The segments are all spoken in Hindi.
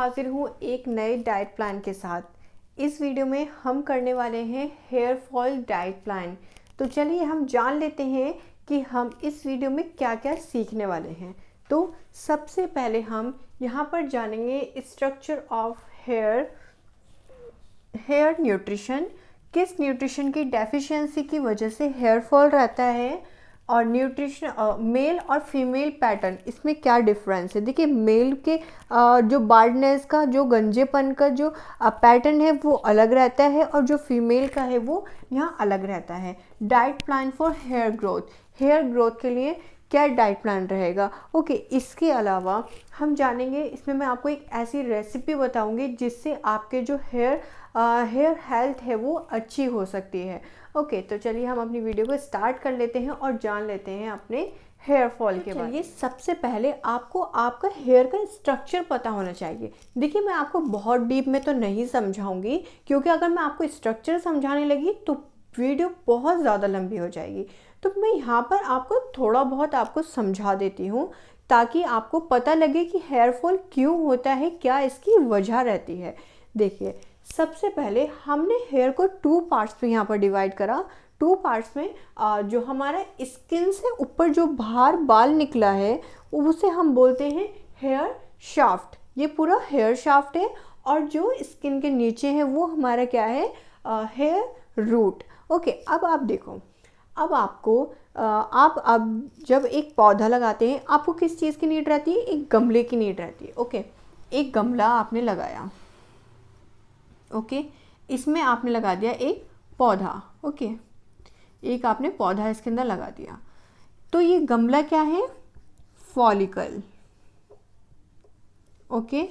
हाजिर हूँ एक नए डाइट प्लान के साथ। इस वीडियो में हम करने वाले हैं हेयर फॉल डाइट प्लान। तो चलिए हम जान लेते हैं कि हम इस वीडियो में क्या क्या सीखने वाले हैं। तो सबसे पहले हम यहाँ पर जानेंगे स्ट्रक्चर ऑफ हेयर न्यूट्रिशन। किस न्यूट्रिशन की डेफिशिएंसी की वजह से हेयर फॉल रहता है, और न्यूट्रिशन मेल और फीमेल पैटर्न, इसमें क्या डिफरेंस है। देखिए मेल के जो बार्डनेस का, जो गंजेपन का जो पैटर्न है वो अलग रहता है, और जो फीमेल का है वो यहाँ अलग रहता है। Diet plan for hair growth के लिए क्या डाइट प्लान रहेगा। ओके, इसके अलावा हम जानेंगे, इसमें मैं आपको एक ऐसी रेसिपी बताऊंगी जिससे आपके जो हेयर हेल्थ है वो अच्छी हो सकती है। ओके, तो चलिए हम अपनी वीडियो को स्टार्ट कर लेते हैं और जान लेते हैं अपने हेयर फॉल के बारे में। सबसे पहले आपको आपका हेयर का स्ट्रक्चर पता होना चाहिए। देखिए मैं आपको बहुत डीप में तो नहीं समझाऊंगी, क्योंकि अगर मैं आपको स्ट्रक्चर समझाने लगी तो वीडियो बहुत ज़्यादा लंबी हो जाएगी। तो मैं यहाँ पर आपको थोड़ा बहुत आपको समझा देती हूँ, ताकि आपको पता लगे कि हेयर फॉल क्यों होता है, क्या इसकी वजह रहती है। देखिए सबसे पहले हमने हेयर को 2 पार्ट्स में यहाँ पर डिवाइड करा। 2 पार्ट्स में जो हमारा स्किन से ऊपर जो बाहर बाल निकला है उसे हम बोलते हैं हेयर शाफ्ट। ये पूरा हेयर शाफ्ट है, और जो स्किन के नीचे है वो हमारा क्या है, हेयर रूट। ओके, अब आप देखो, अब आपको आप अब जब एक पौधा लगाते हैं आपको किस चीज़ की नीड रहती है, एक गमले की नीड रहती है। ओके, एक गमला आपने लगाया। ओके, इसमें आपने लगा दिया एक पौधा। ओके, एक आपने पौधा इसके अंदर लगा दिया। तो ये गमला क्या है, फॉलिकल। ओके,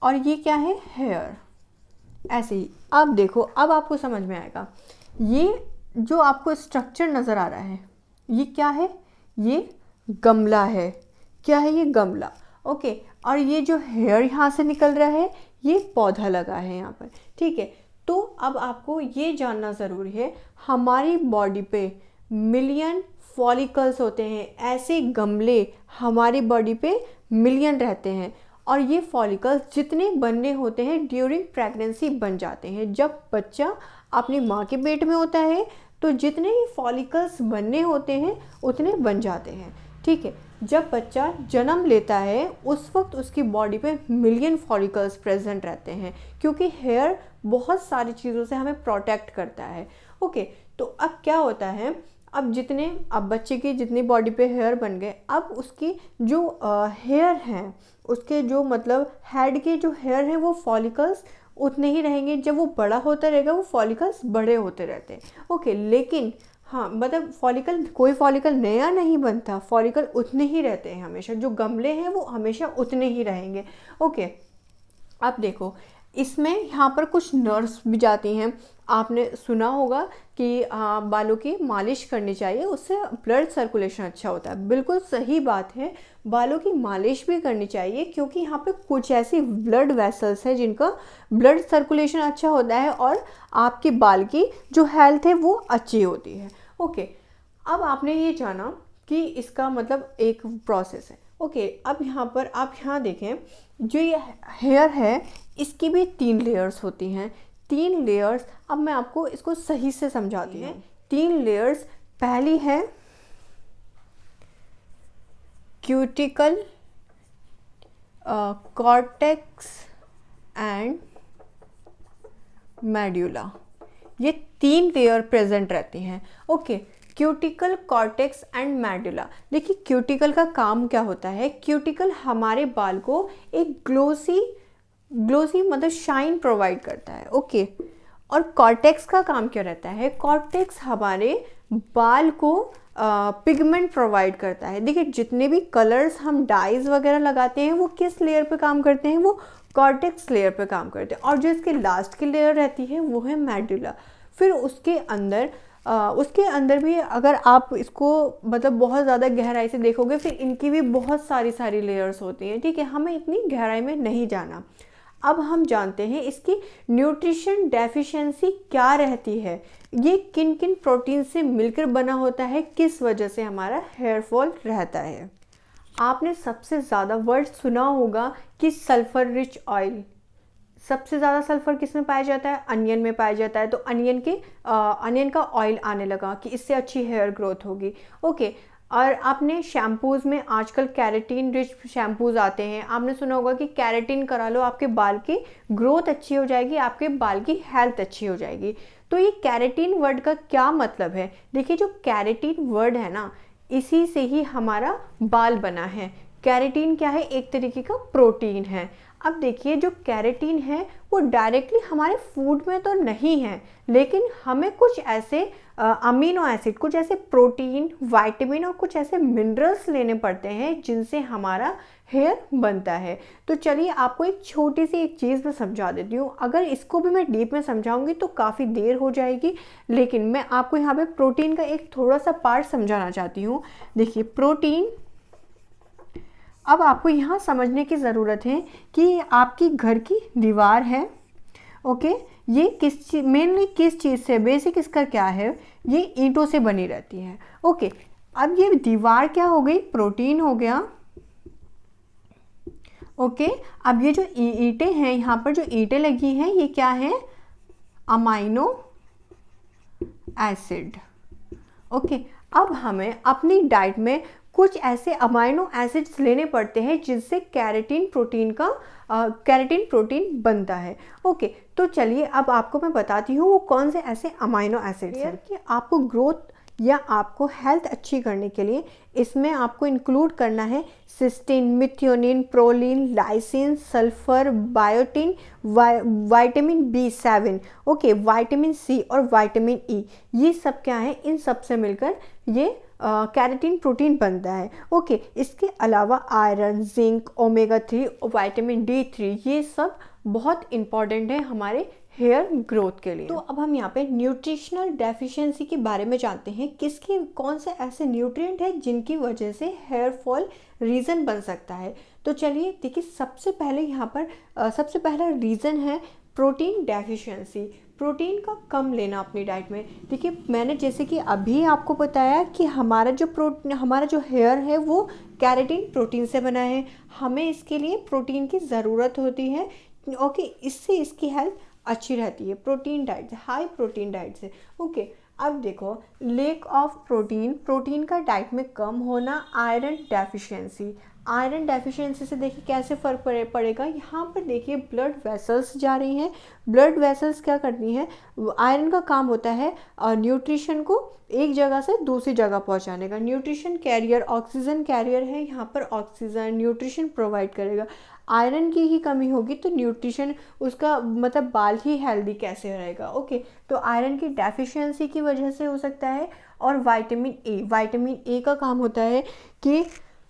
और ये क्या है, हेयर। ऐसे ही अब देखो, अब आपको समझ में आएगा। ये जो आपको स्ट्रक्चर नज़र आ रहा है ये क्या है, ये गमला है। क्या है, ये गमला। ओके, और ये जो हेयर यहाँ से निकल रहा है ये पौधा लगा है यहाँ पर। ठीक है, तो अब आपको ये जानना ज़रूरी है, हमारी बॉडी पे मिलियन फॉलिकल्स होते हैं। ऐसे गमले हमारी बॉडी पे मिलियन रहते हैं, और ये फॉलिकल्स जितने बनने होते हैं ड्यूरिंग प्रेगनेंसी बन जाते हैं। जब बच्चा अपनी माँ के पेट में होता है तो जितने ही फॉलिकल्स बनने होते हैं उतने बन जाते हैं। ठीक है, जब बच्चा जन्म लेता है उस वक्त उसकी बॉडी पे मिलियन फॉलिकल्स प्रेजेंट रहते हैं, क्योंकि हेयर बहुत सारी चीज़ों से हमें प्रोटेक्ट करता है। ओके, तो अब क्या होता है, अब बच्चे की जितनी बॉडी पे हेयर बन गए, अब उसकी जो हेयर हैं, उसके जो मतलब हेड के जो हेयर हैं वो फॉलिकल्स उतने ही रहेंगे। जब वो बड़ा होता रहेगा वो फॉलिकल्स बड़े होते रहते हैं। ओके, लेकिन हाँ मतलब कोई फॉलिकल नया नहीं बनता, फॉलिकल उतने ही रहते हैं हमेशा। जो गमले हैं वो हमेशा उतने ही रहेंगे। ओके, अब देखो इसमें यहाँ पर कुछ नर्व्स भी जाती हैं। आपने सुना होगा कि बालों की मालिश करनी चाहिए, उससे ब्लड सर्कुलेशन अच्छा होता है। बिल्कुल सही बात है, बालों की मालिश भी करनी चाहिए, क्योंकि यहाँ पे कुछ ऐसी ब्लड वेसल्स हैं जिनका ब्लड सर्कुलेशन अच्छा होता है, और आपके बाल की जो हेल्थ है वो अच्छी होती है। ओके, अब आपने ये जाना कि इसका मतलब एक प्रोसेस है। ओके, अब यहाँ पर आप यहाँ देखें, जो ये हेयर है इसकी भी 3 लेयर्स होती हैं। 3 लेयर्स, अब मैं आपको इसको सही से समझाती हूँ। 3 लेयर्स, पहली है क्यूटिकल, कॉर्टेक्स एंड मेड्यूला। ये 3 लेयर प्रेजेंट रहती हैं। Okay, cuticle, cortex and medulla. देखिए क्यूटिकल का काम क्या होता है, क्यूटिकल हमारे बाल को एक ग्लोसी मतलब शाइन प्रोवाइड करता है। ओके, और कॉर्टेक्स का काम क्या रहता है, कॉर्टेक्स हमारे बाल को पिगमेंट प्रोवाइड करता है। देखिए जितने भी कलर्स हम डाइज वगैरह लगाते हैं वो किस लेयर पे काम करते हैं, वो कॉर्टेक्स लेयर पे काम करते हैं। और जो इसके लास्ट की लेयर रहती है वो है मेडुला। फिर उसके अंदर भी अगर आप इसको मतलब बहुत ज़्यादा गहराई से देखोगे, फिर इनकी भी बहुत सारी लेयर्स होती हैं। ठीक है, हमें इतनी गहराई में नहीं जाना। अब हम जानते हैं इसकी न्यूट्रिशन डेफिशिएंसी क्या रहती है, ये किन किन प्रोटीन से मिलकर बना होता है, किस वजह से हमारा हेयर फॉल रहता है। आपने सबसे ज़्यादा वर्ड सुना होगा कि सल्फर रिच ऑयल। सबसे ज़्यादा सल्फर किस में पाया जाता है? अनियन में पाया जाता है। तो अनियन का ऑयल आने लगा कि इससे अच्छी हेयर ग्रोथ होगी। ओके, और आपने शैम्पूज़ में आजकल कैरेटीन रिच शैम्पूज़ आते हैं, आपने सुना होगा कि कैरेटीन करा लो, आपके बाल की ग्रोथ अच्छी हो जाएगी, आपके बाल की हेल्थ अच्छी हो जाएगी। तो ये कैरेटीन वर्ड का क्या मतलब है? देखिए, जो कैरेटीन वर्ड है ना, इसी से ही हमारा बाल बना है। कैरेटीन क्या है? एक तरीके का प्रोटीन है। अब देखिए, जो कैरेटीन है वो डायरेक्टली हमारे फूड में तो नहीं है, लेकिन हमें कुछ ऐसे अमीनो एसिड, कुछ ऐसे प्रोटीन, विटामिन और कुछ ऐसे मिनरल्स लेने पड़ते हैं जिनसे हमारा हेयर बनता है। तो चलिए आपको एक छोटी सी एक चीज़ मैं समझा देती हूँ। अगर इसको भी मैं डीप में समझाऊंगी तो काफ़ी देर हो जाएगी, लेकिन मैं आपको यहाँ पे प्रोटीन का एक थोड़ा सा पार्ट समझाना चाहती हूँ। देखिए, प्रोटीन, अब आपको यहाँ समझने की ज़रूरत है कि आपकी घर की दीवार है, ओके, ये किस चीज़, मेनली किस चीज़ से, बेसिक इसका क्या है, ये ईंटों से बनी रहती है। ओके, अब ये दीवार क्या हो गई? प्रोटीन हो गया। ओके, अब ये जो ईंटें हैं, यहाँ पर जो ईंटें लगी हैं, ये क्या है? Amino acid. ओके, अब हमें अपनी डाइट में कुछ ऐसे अमाइनो एसिड्स लेने पड़ते हैं जिनसे कैरेटीन प्रोटीन बनता है। ओके, तो चलिए अब आपको मैं बताती हूँ वो कौन से ऐसे अमाइनो एसिड्स हैं कि आपको ग्रोथ या आपको हेल्थ अच्छी करने के लिए इसमें आपको इंक्लूड करना है cysteine, methionine, proline, lysine, sulphur, biotin, vitamin B7, okay, vitamin C और विटामिन E। ये सब क्या है? इन सब से मिलकर ये कैरेटीन प्रोटीन बनता है। ओके, इसके अलावा iron, zinc, omega 3, vitamin D3, ये सब बहुत इंपॉर्टेंट है हमारे हेयर ग्रोथ के लिए। तो अब हम यहाँ पे न्यूट्रिशनल डेफिशिएंसी के बारे में जानते हैं, किसकी कौन से ऐसे न्यूट्रिएंट है जिनकी वजह से हेयर फॉल रीज़न बन सकता है। तो चलिए देखिए, सबसे पहले यहाँ पर सबसे पहला रीज़न है प्रोटीन डेफिशिएंसी। प्रोटीन का कम लेना अपनी डाइट में। देखिए, मैंने जैसे कि अभी आपको बताया कि हमारा जो हेयर है वो कैरेटीन प्रोटीन से बना है, हमें इसके लिए प्रोटीन की ज़रूरत होती है। ओके, इससे इसकी हेल्थ अच्छी रहती है प्रोटीन डाइट से, हाई प्रोटीन डाइट से। ओके, अब देखो, लेक ऑफ प्रोटीन का डाइट में कम होना, आयरन डेफिशिएंसी। आयरन डेफिशिएंसी से देखिए कैसे फ़र्क पड़ेगा। यहाँ पर देखिए ब्लड वेसल्स जा रही हैं। ब्लड वेसल्स क्या करती हैं? आयरन का काम होता है न्यूट्रिशन को एक जगह से दूसरी जगह पहुँचाने का। न्यूट्रिशन कैरियर, ऑक्सीजन कैरियर है, यहाँ पर ऑक्सीजन न्यूट्रिशन प्रोवाइड करेगा। आयरन की ही कमी होगी तो न्यूट्रिशन उसका मतलब बाल ही हेल्दी कैसे रहेगा। ओके, तो आयरन की डेफिशिएंसी की वजह से हो सकता है। और विटामिन ए का काम होता है कि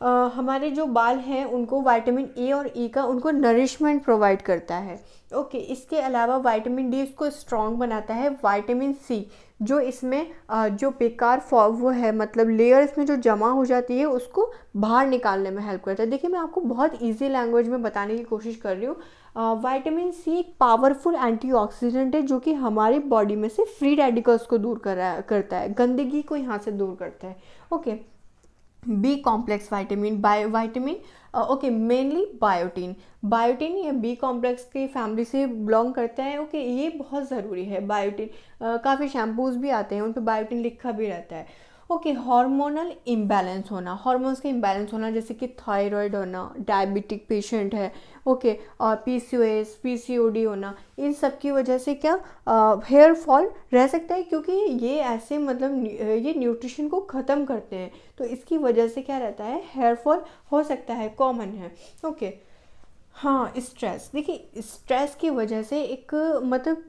हमारे जो बाल हैं उनको विटामिन ए और ई का उनको नरिशमेंट प्रोवाइड करता है। ओके, इसके अलावा विटामिन डी उसको स्ट्रॉन्ग बनाता है। विटामिन सी जो इसमें जो बेकार वो है, मतलब लेयर इसमें जो जमा हो जाती है उसको बाहर निकालने में हेल्प करता है। देखिए, मैं आपको बहुत इजी लैंग्वेज में बताने की कोशिश कर रही हूँ। विटामिन सी एक पावरफुल एंटीऑक्सीडेंट है जो कि हमारी बॉडी में से फ्री रेडिकल्स को दूर करता है, गंदगी को यहाँ से दूर करता है। Okay, B complex vitamin, okay, mainly biotin ये बी कॉम्प्लेक्स की फैमिली से बिलोंग करता है। ओके, ये बहुत ज़रूरी है बायोटिन। काफ़ी शैम्पूज़ भी आते हैं उन पर बायोटिन लिखा भी रहता है। ओके, हार्मोनल इम्बैलेंस होना, हार्मोन्स का इम्बैलेंस होना, जैसे कि थायराइड होना, डायबिटिक पेशेंट है, ओके, और PCOS PCOD होना, इन सब की वजह से क्या हेयर फॉल रह सकता है, क्योंकि ये ऐसे मतलब ये न्यूट्रिशन को ख़त्म करते हैं, तो इसकी वजह से क्या रहता है, हेयर फॉल हो सकता है, कॉमन है। ओके, हाँ, स्ट्रेस, देखिए स्ट्रेस की वजह से एक मतलब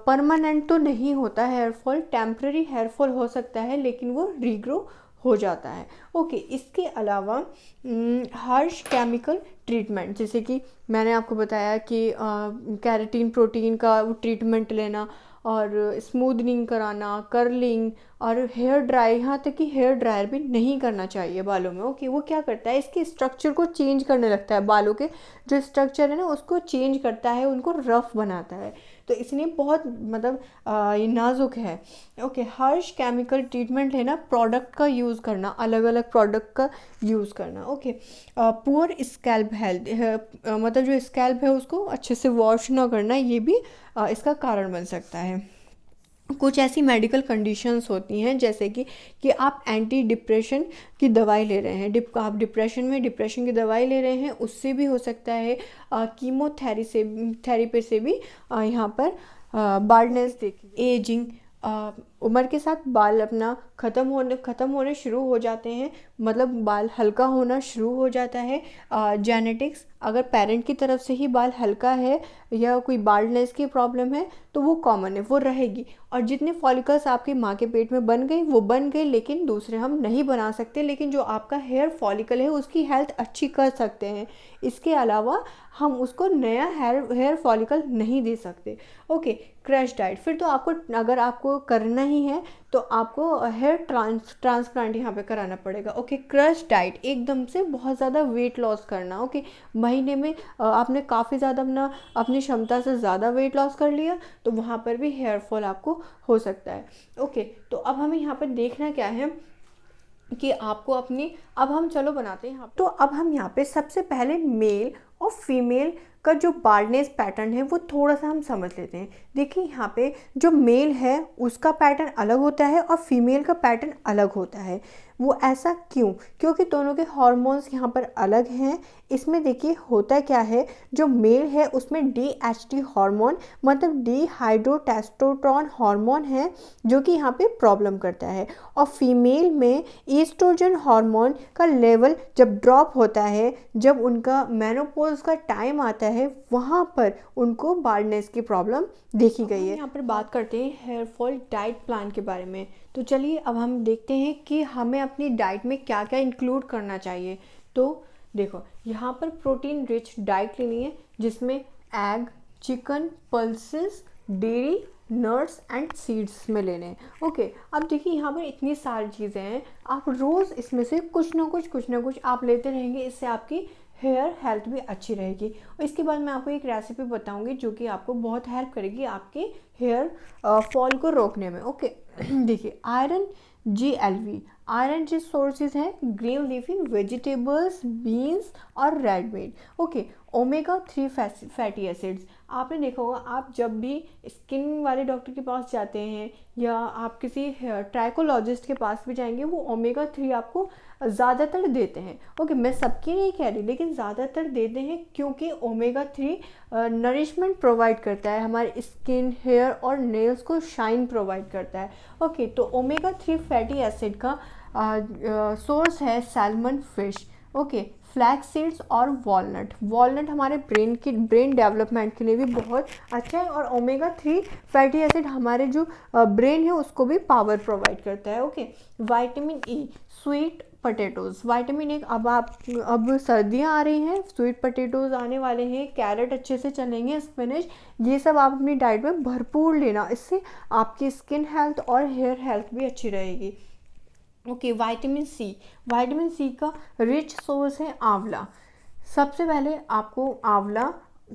परमानेंट तो नहीं होता hair fall, temporary hair fall हो सकता है, लेकिन वो रीग्रो हो जाता है। ओके, इसके अलावा हार्श केमिकल ट्रीटमेंट, जैसे कि मैंने आपको बताया कि कैरेटीन प्रोटीन का ट्रीटमेंट लेना और स्मूदनिंग कराना, कर्लिंग और हेयर ड्राई, यहाँ तक कि हेयर ड्रायर भी नहीं करना चाहिए बालों में। ओके, वो क्या करता है, इसके स्ट्रक्चर को चेंज करने लगता है, बालों के जो स्ट्रक्चर है ना उसको चेंज करता है, उनको रफ बनाता है। तो इसलिए बहुत मतलब ये नाजुक है। ओके, हर्ष केमिकल ट्रीटमेंट लेना, प्रोडक्ट का यूज़ करना, अलग अलग प्रोडक्ट का यूज़ करना। ओके, पुअर स्कैल्प हेल्थ, मतलब जो स्कैल्प है उसको अच्छे से वॉश ना करना, ये भी इसका कारण बन सकता है। कुछ ऐसी मेडिकल कंडीशंस होती हैं जैसे कि आप एंटी डिप्रेशन की दवाई ले रहे हैं, आप डिप्रेशन की दवाई ले रहे हैं, उससे भी हो सकता है। थेरेपी से भी यहाँ पर बाल्डनेस देखिए, एजिंग, उम्र के साथ बाल अपना ख़त्म होने शुरू हो जाते हैं, मतलब बाल हल्का होना शुरू हो जाता है। जेनेटिक्स, अगर पेरेंट की तरफ से ही बाल हल्का है या कोई बाल्डनेस की प्रॉब्लम है तो वो कॉमन है, वो रहेगी। और जितने फॉलिकल्स आपकी माँ के पेट में बन गए वो बन गए, लेकिन दूसरे हम नहीं बना सकते, लेकिन जो आपका हेयर फॉलिकल है उसकी हेल्थ अच्छी कर सकते हैं। इसके अलावा हम उसको नया हेयर फॉलिकल नहीं दे सकते। ओके, क्रश डाइट, फिर तो आपको, अगर आपको करना ही है तो आपको हेयर ट्रांसप्लांट यहाँ पे कराना पड़ेगा। ओके, क्रश डाइट, एकदम से बहुत ज़्यादा वेट लॉस करना। ओके, महीने में आपने काफ़ी ज़्यादा अपनी क्षमता से ज़्यादा वेट लॉस कर लिया तो वहाँ पर भी हेयर फॉल आपको हो सकता है। ओके, तो अब हमें यहाँ पर देखना क्या है कि आपको अपनी, अब हम चलो बनाते हैं यहाँ, तो अब हम यहाँ पे सबसे पहले मेल और फीमेल का जो बाल्डनेस पैटर्न है वो थोड़ा सा हम समझ लेते हैं। देखिए, यहाँ पे जो मेल है उसका पैटर्न अलग होता है और फीमेल का पैटर्न अलग होता है। वो ऐसा क्यों? क्योंकि दोनों के हार्मोन्स यहाँ पर अलग हैं। इसमें देखिए होता क्या है, जो मेल है उसमें DHT हार्मोन, मतलब डिहाइड्रोटेस्टोस्टेरोन हार्मोन है, जो कि यहाँ पे प्रॉब्लम करता है। और फीमेल में ईस्ट्रोजन हार्मोन का लेवल जब ड्रॉप होता है, जब उनका मेनोपॉज का टाइम आता है, वहाँ पर उनको बाल्डनेस की प्रॉब्लम देखी गई है। यहाँ पर बात करते हैं हेयर फॉल डाइट प्लान के बारे में। तो चलिए अब हम देखते हैं कि हमें अपनी डाइट में क्या क्या इंक्लूड करना चाहिए। तो देखो, यहाँ पर प्रोटीन रिच डाइट लेनी है जिसमें egg, chicken, pulses, dairy, nuts and seeds में लेने हैं। ओके, अब देखिए यहाँ पर इतनी सारी चीज़ें हैं, आप रोज़ इसमें से कुछ ना कुछ आप लेते रहेंगे, इससे आपकी हेयर हेल्थ भी अच्छी रहेगी। और इसके बाद मैं आपको एक रेसिपी बताऊंगी जो कि आपको बहुत हेल्प करेगी आपके हेयर फॉल को रोकने में। ओके, देखिए, आयरन, GLV, आयरन जिस सोर्सेज हैं ग्रीन लीफी वेजिटेबल्स, बीन्स और red meat. Okay, omega 3 fatty acids, आपने देखा होगा आप जब भी स्किन वाले डॉक्टर के पास जाते हैं या आप किसी ट्राइकोलॉजिस्ट के पास भी जाएंगे, वो ओमेगा 3 आपको ज़्यादातर देते हैं। ओके, मैं सबकी नहीं कह रही, लेकिन ज़्यादातर देते हैं क्योंकि ओमेगा 3 नरिशमेंट प्रोवाइड करता है, हमारे स्किन, हेयर और नेल्स को शाइन प्रोवाइड करता है। ओके, तो ओमेगा 3 फैटी एसिड का सोर्स है salmon fish. Okay, flax seeds और वॉलनट हमारे ब्रेन डेवलपमेंट के लिए भी बहुत अच्छा है। और ओमेगा 3 फैटी एसिड हमारे जो ब्रेन है उसको भी पावर प्रोवाइड करता है। Okay, vitamin E, sweet potatoes, vitamin E, अब सर्दियाँ आ रही हैं, स्वीट पोटैटोज़ आने वाले हैं, कैरेट अच्छे से चलेंगे, स्पिनच, ये सब आप अपनी डाइट में भरपूर लेना, इससे आपकी स्किन हेल्थ और हेयर हेल्थ भी अच्छी रहेगी। ओके, विटामिन सी का रिच सोर्स है आंवला। सबसे पहले आपको आंवला,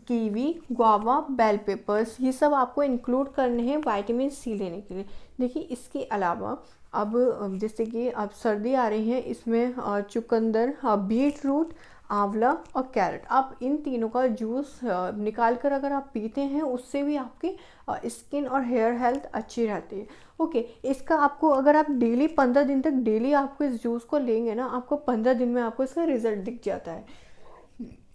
कीवी, गुआवा, बेल पेपर्स, ये सब आपको इंक्लूड करने हैं विटामिन C लेने के लिए। देखिए, इसके अलावा अब जैसे कि अब सर्दी आ रही है, इसमें चुकंदर, बीट रूट, आंवला और कैरेट, आप इन तीनों का जूस निकाल कर अगर आप पीते हैं, उससे भी आपकी स्किन और हेयर हेल्थ अच्छी रहती है। ओके, इसका आपको, अगर आप डेली 15 दिन तक डेली आपको इस जूस को लेंगे ना, आपको 15 दिन में आपको इसका रिजल्ट दिख जाता है।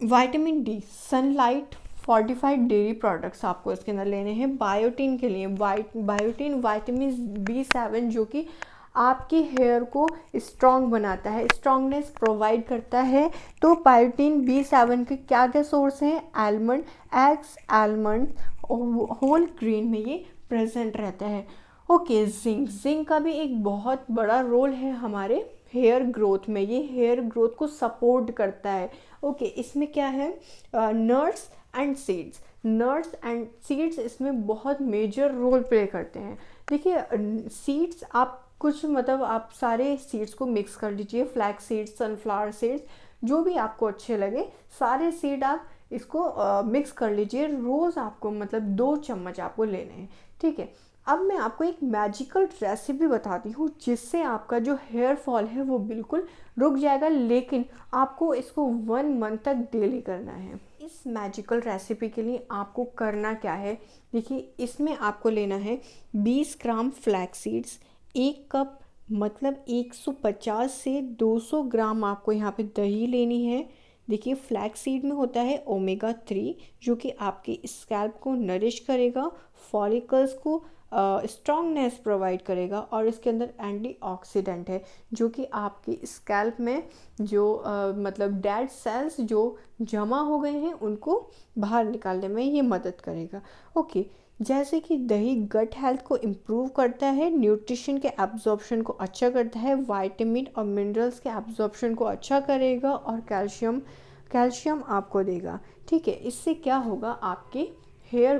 Vitamin D, sunlight, fortified dairy products आपको इसके अंदर लेने हैं। बायोटीन के लिए बायोटीन विटामिन B7 जो कि आपकी हेयर को स्ट्रॉन्ग बनाता है, स्ट्रॉन्गनेस प्रोवाइड करता है। तो बायोटीन B7 के क्या क्या सोर्स हैं? Almond, eggs, almond, whole grain में ये प्रेजेंट रहता है। ओके, जिंक का भी एक बहुत बड़ा रोल है हमारे हेयर ग्रोथ में, ये हेयर ग्रोथ को सपोर्ट करता है। ओके, इसमें क्या है? नट्स एंड सीड्स इसमें बहुत मेजर रोल प्ले करते हैं। देखिए, सीड्स आप कुछ, मतलब आप सारे सीड्स को मिक्स कर लीजिए, फ्लैक्स सीड्स, सनफ्लावर सीड्स, जो भी आपको अच्छे लगे सारे सीड आप इसको मिक्स कर लीजिए। रोज़ आपको मतलब 2 चम्मच आपको लेने हैं, ठीक है। अब मैं आपको एक मैजिकल रेसिपी बताती हूँ जिससे आपका जो हेयर फॉल है वो बिल्कुल रुक जाएगा, लेकिन आपको इसको 1 मंथ तक डेली करना है। इस मैजिकल रेसिपी के लिए आपको करना क्या है, देखिए इसमें आपको लेना है 20 ग्राम फ्लैक्स सीड्स, 1 कप मतलब 150 से 200 ग्राम आपको यहाँ पे दही लेनी है। देखिए फ्लैक्स सीड में होता है ओमेगा 3 जो कि आपके स्कैल्प को नरिश करेगा, फॉलिकल्स को स्ट्रॉन्गनेस प्रोवाइड करेगा, और इसके अंदर एंटीऑक्सीडेंट है जो कि आपकी स्कैल्प में जो मतलब डेड सेल्स जो जमा हो गए हैं उनको बाहर निकालने में ये मदद करेगा। ओके, जैसे कि दही गट हेल्थ को इम्प्रूव करता है, न्यूट्रिशन के एब्जॉर्प्शन को अच्छा करता है, विटामिन और मिनरल्स के एब्जॉर्प्शन को अच्छा करेगा, और कैल्शियम आपको देगा, ठीक है। इससे क्या होगा, आपकी हेयर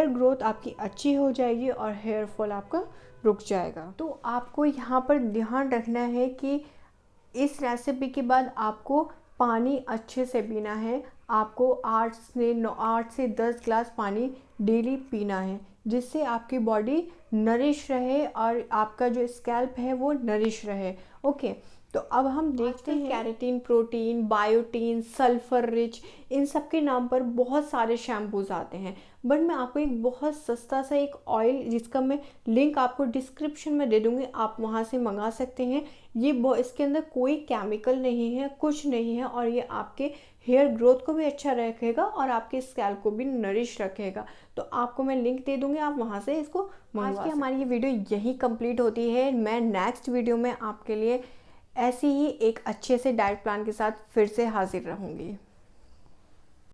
ग्रोथ आपकी अच्छी हो जाएगी और हेयर फॉल आपका रुक जाएगा। तो आपको यहाँ पर ध्यान रखना है कि इस रेसिपी के बाद आपको पानी अच्छे से पीना है। आपको 8 से 10 ग्लास पानी डेली पीना है, जिससे आपकी बॉडी नरिश रहे और आपका जो स्कैल्प है वो नरिश रहे। ओके, तो अब हम देखते हैं keratin, protein, biotin, sulphur rich, इन सब के नाम पर बहुत सारे शैम्पूज आते हैं, बट मैं आपको एक बहुत सस्ता सा एक ऑयल जिसका मैं लिंक आपको डिस्क्रिप्शन में दे दूँगी, आप वहाँ से मंगा सकते हैं। ये इसके अंदर कोई केमिकल नहीं है, कुछ नहीं है, और ये आपके हेयर ग्रोथ को भी अच्छा रखेगा और आपके स्कैल्प को भी नरिश रखेगा। तो आपको मैं लिंक दे दूँगी, आप वहाँ से इसको मंगवा। आज की हमारी ये वीडियो यही कंप्लीट होती है। मैं नेक्स्ट वीडियो में आपके लिए ऐसी ही एक अच्छे से डाइट प्लान के साथ फिर से हाजिर रहूँगी।